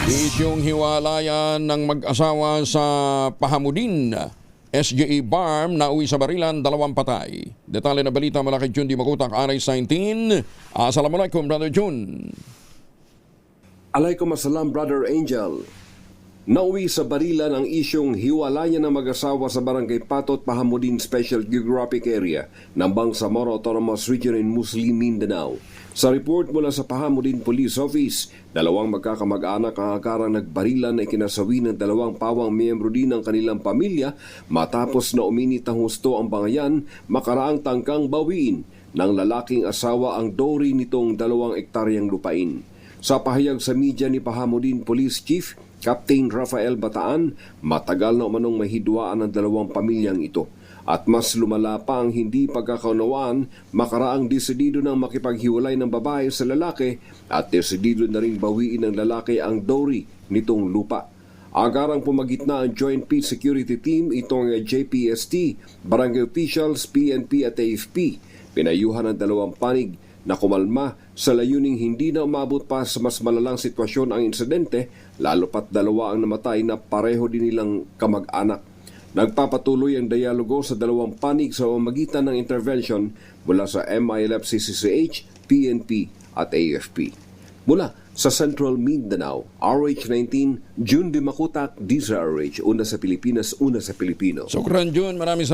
Isyong hiwalayan ng mag-asawa sa Pahamudin, SJA Barm na uwi sa barilan, 2 patay. Detalye na balita mula kay Jun Di Makutak, Aris 19. Assalamualaikum, Brother Jun. Alaikum assalam, Brother Angel. Nauwi sa barilan ang isyong hiwalayan ng mag-asawa sa Barangay Patot, Pahamudin Special Geographic Area ng Bangsamoro Autonomous Region in Muslim Mindanao. Sa report mula sa Pahamudin Police Office, 2 magkakamag-anak ang akarang nagbarilan na ikinasawi ng 2 pawang miyembro din ng kanilang pamilya matapos na uminit ang husto ang bangayan makaraang tangkang bawiin ng lalaking asawa ang dowry nitong 2 ektaryang lupain. Sa pahayag sa media ni Pahamudin Police Chief Captain Rafael Bataan, matagal na umanong mahidwaan ang 2 pamilyang ito. At mas lumala pa ang hindi pagkakaunawaan makaraang desidido ng makipaghiwalay ng babae sa lalaki at desidido na rin bawiin ng lalaki ang dowry nitong lupa. Agarang pumagitna ang Joint Peace Security Team, itong JPST, barangay officials, PNP at AFP. Pinayuhan ang 2 panig na kumalma sa layuning hindi na umabot pa sa mas malalang sitwasyon ang insidente, lalo pat 2 ang namatay na pareho din nilang kamag-anak. Nagpapatuloy ang dialogo sa 2 panig sa pamamagitan ng intervention mula sa MILF-CCCH, PNP at AFP. Mula sa Central Mindanao, RH19, Jun Di Makutak, DZRH, una sa Pilipinas, una sa Pilipino. Sukran, Jun. Maraming